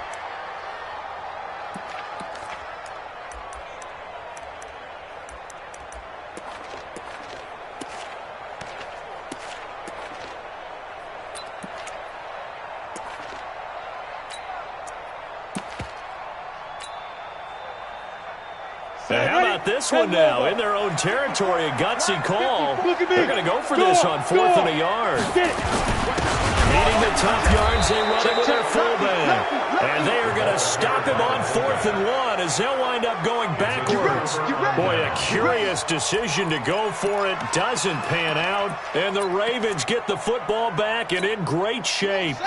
How about this one now? In their own territory, a gutsy call. They're going to go for this on 4th and a yard. Needing the tough yards, they run it with their fullback. And they are going to stop him on 4th and 1 as they'll wind up going backwards. Boy, a curious decision to go for it. Doesn't pan out. And the Ravens get the football back and in great shape.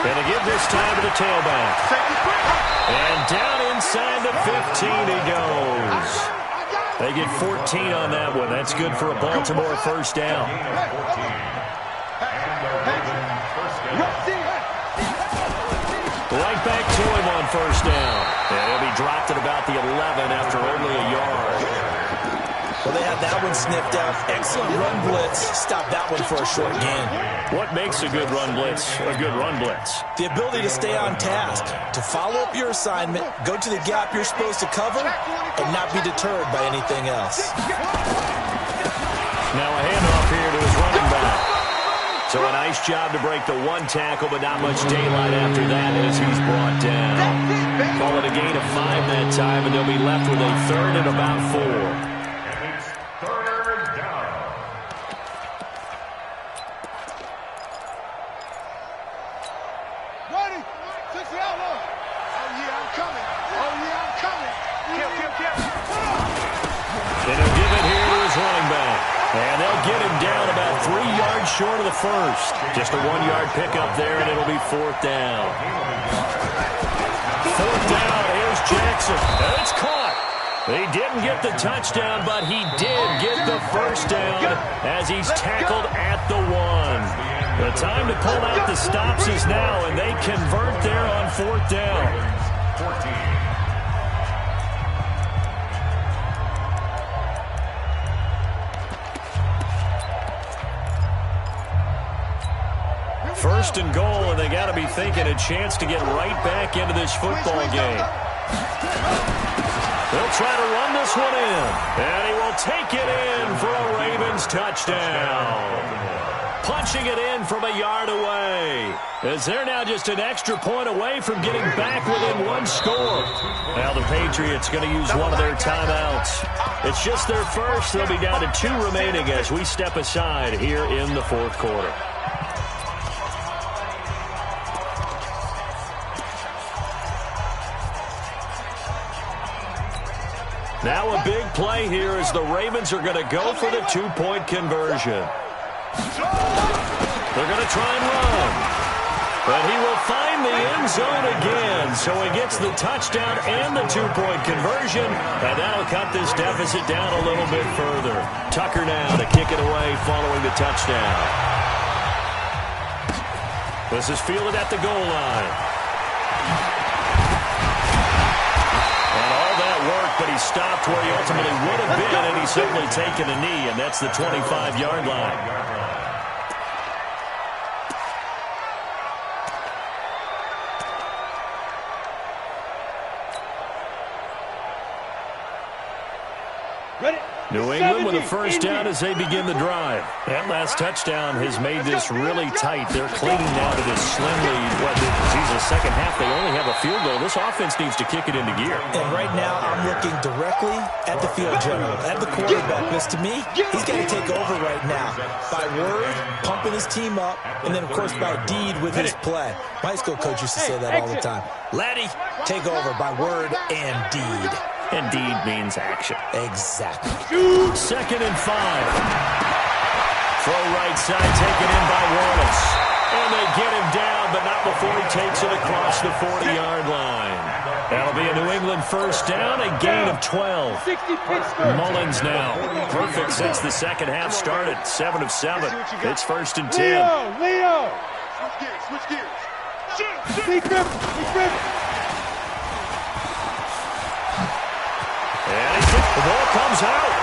And to give this time to the tailback. And down inside the 15 he goes. They get 14 on that one. That's good for a Baltimore first down. Right back to him on first down. And he'll be dropped at about the 11 after only a yard.
Well, they had that one sniffed out. Excellent run blitz. Stop that one for a short gain.
What makes a good run blitz a good run blitz?
The ability to stay on task, to follow up your assignment, go to the gap you're supposed to cover, and not be deterred by anything else.
Now a handoff here to his running back. So a nice job to break the one tackle, but not much daylight after that as he's brought down. Call it a gain of 5 that time, and they'll be left with a 3rd and about 4. And he'll give it here to his running back. And they'll get him down about 3 yards short of the first. Just a 1-yard pickup there, and it'll be 4th down. 4th down, here's Jackson. And it's caught. He didn't get the touchdown, but he did get the first down as he's tackled at the 1. The time to pull out the stops is now, and they convert there on 4th down. 1st and goal, and they got to be thinking a chance to get right back into this football game. They'll try to run this one in, and he will take it in for a Ravens touchdown. Punching it in from a yard away, as they're now just an extra point away from getting back within 1 score. Now the Patriots going to use one of their timeouts. It's just their first. They'll be down to 2 remaining as we step aside here in the 4th quarter. Now a big play here as the Ravens are going to go for the 2-point conversion. They're going to try and run. But he will find the end zone again. So he gets the touchdown and the 2-point conversion. And that'll cut this deficit down a little bit further. Tucker now to kick it away following the touchdown. This is fielded at the goal line. But he stopped where he ultimately would have been, and he's simply taken a knee, and that's the 25-yard line. New England with a first down as they begin the drive. That last touchdown has made this really tight. They're clinging now to this slim lead. The second half, they only have a field goal. This offense needs to kick it into gear.
And right now, I'm looking directly at the field general, at the quarterback. Because to me, he's got to take over right now. By word, pumping his team up, and then, of course, by deed with his play. My high school coach used to say that all the time. Laddie, take over by word and deed.
And deed means action.
Exactly.
2nd and 5. Throw right side taken in by Wallace. And they get him down, but not before he takes it across the 40-yard line. That'll be a New England first down, a gain of 12. Mullins now. Perfect since the second half started. 7 of 7. It's 1st and 10.
Leo!
Switch gears.
And the ball comes out.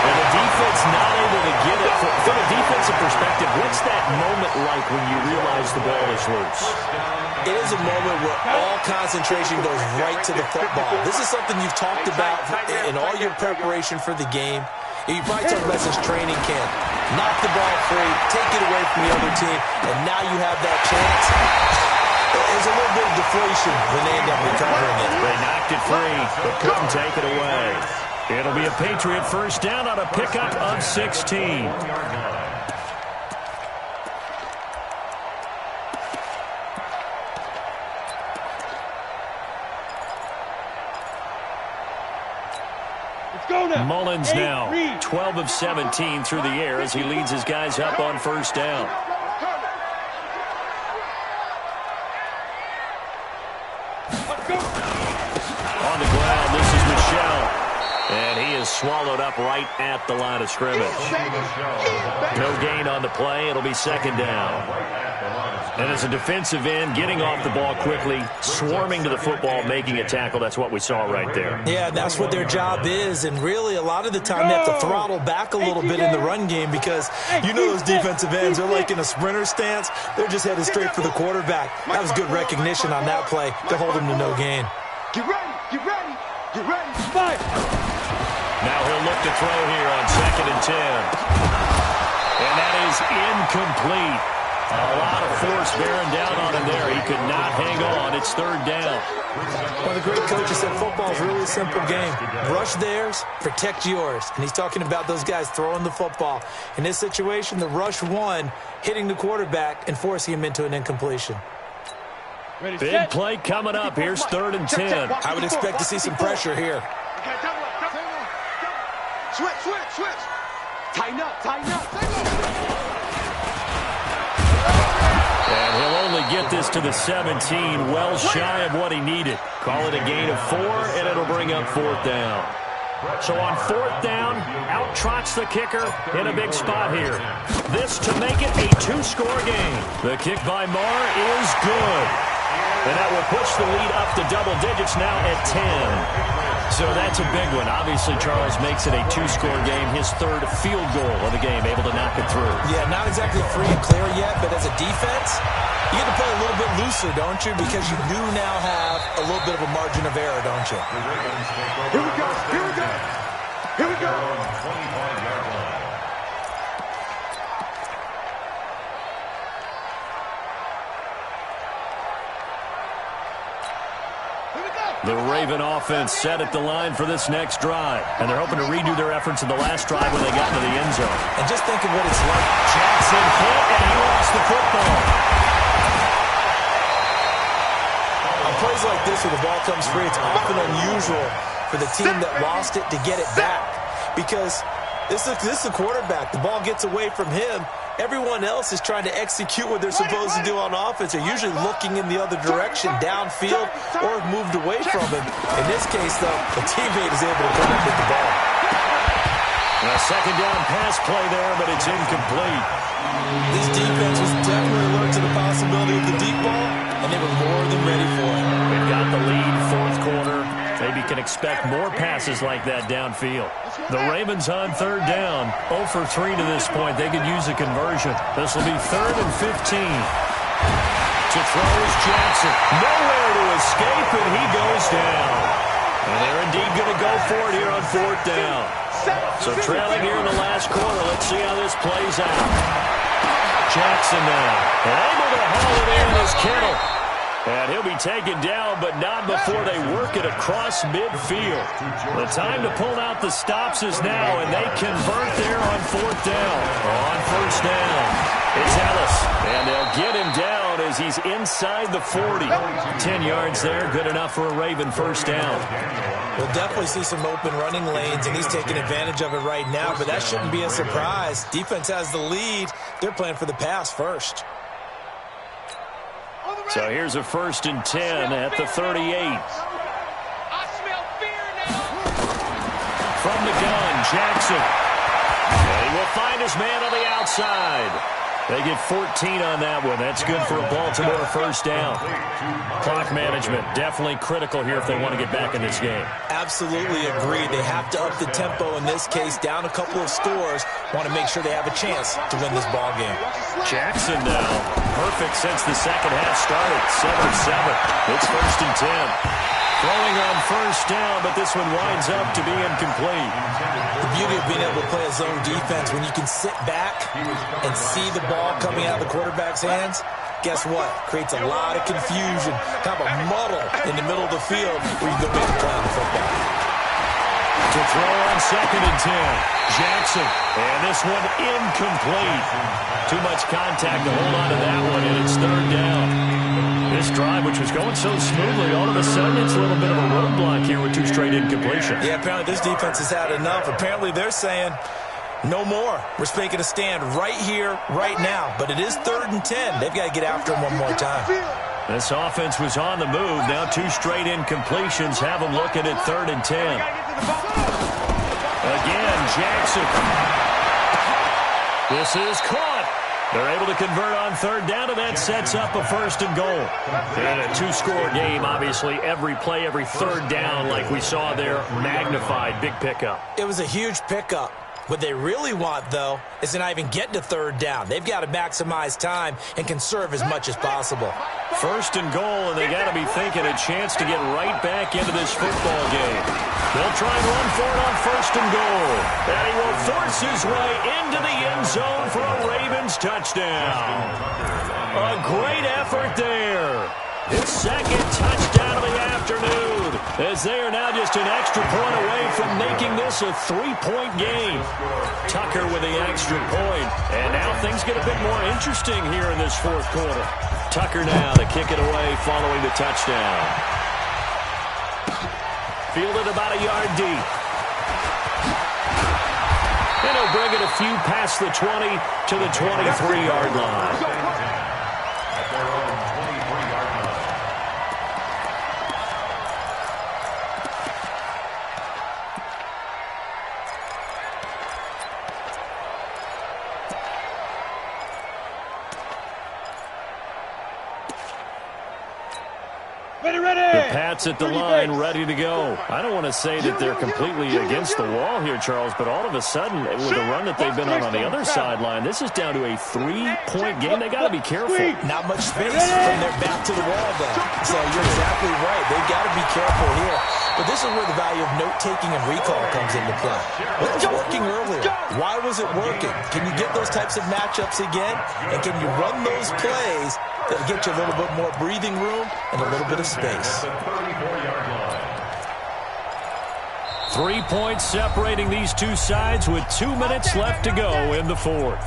And the defense not able to get it. From a defensive perspective, what's that moment like when you realize the ball is loose?
It is a moment where all concentration goes right to the football. This is something you've talked about in all your preparation for the game. You probably talked about since training camp. Knock the ball free, take it away from the other team, and now you have that chance. There's a little bit of deflation when they end up recovering it.
They knocked it free, but couldn't take it away. It'll be a Patriot first down on a pickup of 16. Mullins now, 12 of 17 through the air as he leads his guys up on first down. On the ground, this is Michelle. And he is swallowed up right at the line of scrimmage. No gain on the play. It'll be 2nd down. And as a defensive end, getting off the ball quickly, swarming to the football, making a tackle, that's what we saw right there.
Yeah, that's what their job is. And really, a lot of the time, they have to throttle back a little bit in the run game because you know those defensive ends, they're like in a sprinter stance. They're just headed straight for the quarterback. That was good recognition on that play to hold him to no gain.
Get ready, get ready, get ready.
Fight.
Now he'll look to throw here on 2nd and 10. And that is incomplete. A lot of force bearing down on him there. He could not hang on. It's 3rd down.
Well, the great coach said football is really a simple game. Rush theirs, protect yours. And he's talking about those guys throwing the football. In this situation, the rush one, hitting the quarterback and forcing him into an incompletion.
Big play coming up. Here's 3rd and 10.
I would expect to see some pressure here.
Switch. Tighten up.
And he'll only get this to the 17, well shy of what he needed. Call it a gain of 4, and it'll bring up 4th down. So on 4th down, out trots the kicker in a big spot here. This to make it a 2-score game. The kick by Marr is good. And that will push the lead up to double digits now at 10. So that's a big one. Obviously, Charles makes it a 2-score game. His 3rd field goal of the game, able to knock it through.
Yeah, not exactly free and clear yet, but as a defense, you get to play a little bit looser, don't you? Because you do now have a little bit of a margin of error, don't you?
Here we go. Here we go. Here we go.
25-yard line.
The Raven offense set at the line for this next drive. And they're hoping to redo their efforts in the last drive when they got into the end zone.
And just think of what it's like.
Jackson hit, and he lost the football.
On plays like this where the ball comes free, it's often unusual for the team that lost it to get it back. Because this is a quarterback. The ball gets away from him. Everyone else is trying to execute what they're supposed to do on offense. They're usually looking in the other direction, downfield, or have moved away from him. In this case, though, the teammate is able to come up with the ball.
A 2nd down pass play there, but it's incomplete.
This defense was definitely alert to the possibility of the deep ball, and they were more than ready for it.
They've got the lead, 4th quarter. Maybe can expect more passes like that downfield. The Ravens on 3rd down. 0 for 3 to this point. They could use a conversion. This will be 3rd and 15. To throw is Jackson. Nowhere to escape, and he goes down. And they're indeed going to go for it here on 4th down. So trailing here in the last quarter. Let's see how this plays out. Jackson now. And able to haul it in is Kittle. And he'll be taken down, but not before they work it across midfield. The time to pull out the stops is now, and they convert there on 4th down. On 1st down, it's Ellis. And they'll get him down as he's inside the 40. 10 yards there, good enough for a Raven 1st down.
We'll definitely see some open running lanes, and he's taking advantage of it right now, but that shouldn't be a surprise. Defense has the lead. They're playing for the pass first.
So here's a 1st and 10 at the 38.
I smell fear now.
From the gun, Jackson. And he will find his man on the outside. They get 14 on that one. That's good for a Baltimore 1st down. Clock management definitely critical here if they want to get back in this game.
Absolutely agree. They have to up the tempo in this case, down a couple of scores. Want to make sure they have a chance to win this ball game.
Jackson now, perfect since the 2nd half started. 7-7. It's 1st and 10. Throwing on 1st down, but this one winds up to be incomplete.
The beauty of being able to play a zone defense, when you can sit back and see the ball coming out of the quarterback's hands, guess what? Creates a lot of confusion, kind of a muddle in the middle of the field where you go make a play on the football.
To throw on 2nd and 10. Jackson, and this one incomplete. Too much contact to hold on to that one, and it's 3rd down. This drive, which was going so smoothly, all of a sudden it's a little bit of a roadblock here with 2 straight incompletions.
Yeah, apparently this defense has had enough. Apparently they're saying, no more. We're making a stand right here, right now. But it is 3rd and 10. They've got to get after him one more time.
This offense was on the move. Now 2 straight incompletions have them looking at 3rd and 10. Again, Jackson. This is caught. They're able to convert on 3rd down, and that sets up a 1st and goal. And a 2-score game, obviously, every play, every 3rd down, like we saw there, magnified, big pickup.
It was a huge pickup. What they really want, though, is to not even get to 3rd down. They've got to maximize time and conserve as much as possible.
1st and goal, and they got to be thinking a chance to get right back into this football game. They'll try and run for it on 1st and goal. And he will force his way into the end zone for a Ravens touchdown. A great effort there. His 2nd touchdown of the afternoon, as they are now just an extra point away from making this a 3-point game. Tucker with the extra point, and now things get a bit more interesting here in this 4th quarter. Tucker now to kick it away following the touchdown. Fielded about a yard deep. And he'll bring it a few past the 20 to the 23-yard line. The Pats at the line, ready to go. I don't want to say that they're completely against the wall here, Charles, but all of a sudden, with the run that they've been on the other sideline, this is down to a 3-point game. They got to be careful.
Not much space from their back to the wall, though. So you're exactly right. They've got to be careful here. But this is where the value of note-taking and recall comes into play. What was working earlier? Why was it working? Can you get those types of matchups again? And can you run those plays that'll get you a little bit more breathing room and a little bit of space?
3 points separating these two sides with 2 minutes left to go in the fourth.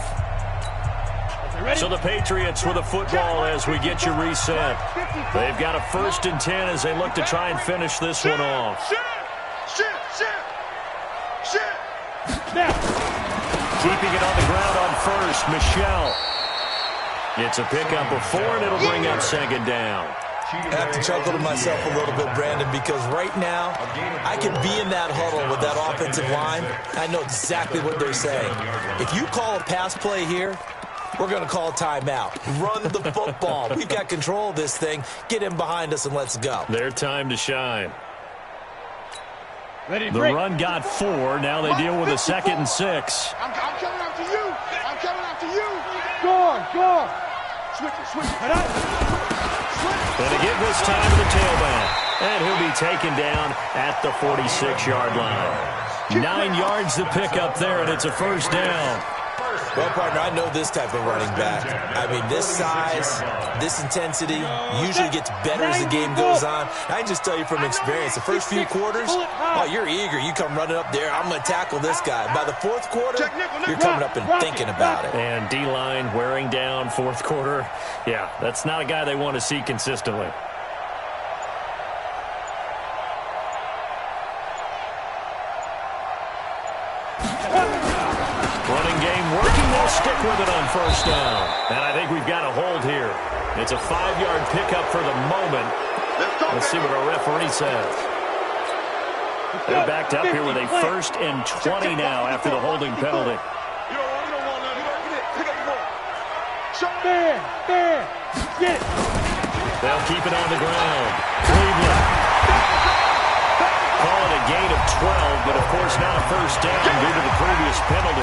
So the Patriots with the football as we get you reset. They've got a 1st and 10 as they look to try and finish this one off. Keeping it on the ground on first, Michelle. It's a pickup of 4, and it'll bring up 2nd down.
I have to chuckle to myself a little bit, Brandon, because right now I can be in that huddle with that offensive line. I know exactly what they're saying. If you call a pass play here, we're going to call a timeout. Run the football. We've got control of this thing. Get in behind us and let's go.
Their time to shine. The run got 4. Now they deal with a 2nd and 6.
I'm coming after you. I'm coming after you. Go on. Switch it.
And again this time to the tailback. And he'll be taken down at the 46-yard line. 9 yards to pick up there, and it's a 1st down.
Well, partner, I know this type of running back. I mean, this size, this intensity usually gets better as the game goes on. I can just tell you from experience, the first few quarters, oh, you're eager. You come running up there, I'm going to tackle this guy. By the 4th quarter, you're coming up and thinking about it.
And D-line wearing down 4th quarter. Yeah, that's not a guy they want to see consistently. Stick with it on 1st down. And I think we've got a hold here. It's a 5-yard pickup for the moment. Let's see what our referee says. They're backed up here with a 1st and 20 now after the holding penalty. They'll keep it on the ground. Cleveland. Calling a gain of 12, but of course not a 1st down due to the previous penalty.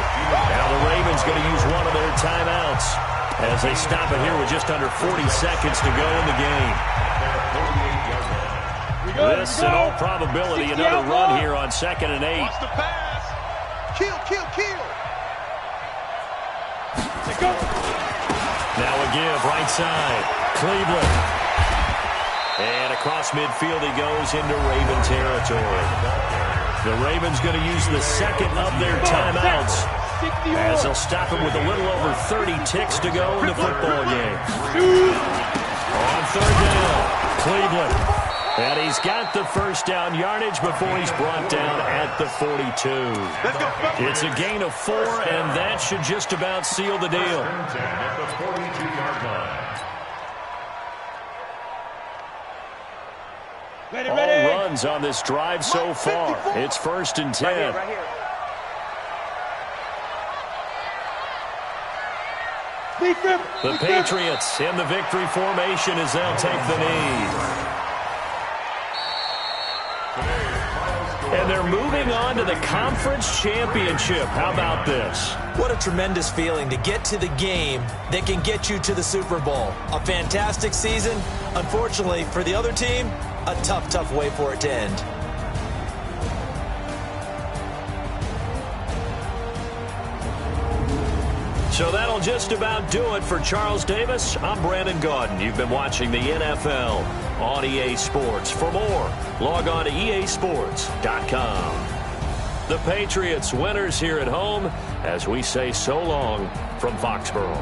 Now the Ravens going to use one of their timeouts as they stop it here with just under 40 seconds to go in the game. This, in all probability, another run here on 2nd and 8.
Kill.
Now a give, right side. Cleveland. And across midfield he goes into Raven territory. The Ravens going to use the 2nd of their timeouts as they'll stop him with a little over 30 ticks to go in the football game. On 3rd down, Cleveland. And he's got the 1st down yardage before he's brought down at the 42. It's a gain of 4, and that should just about seal the deal.
At the 42-yard line.
All runs on this drive so far. It's 1st and 10.
Right here.
The Patriots in the victory formation as they'll take the knee. And they're moving on to the conference championship. How about this?
What a tremendous feeling to get to the game that can get you to the Super Bowl. A fantastic season. Unfortunately, for the other team, a tough way for it to end.
So that'll just about do it for Charles Davis. I'm Brandon Gaudin. You've been watching the NFL on EA Sports. For more, log on to easports.com. The Patriots winners here at home as we say so long from Foxborough.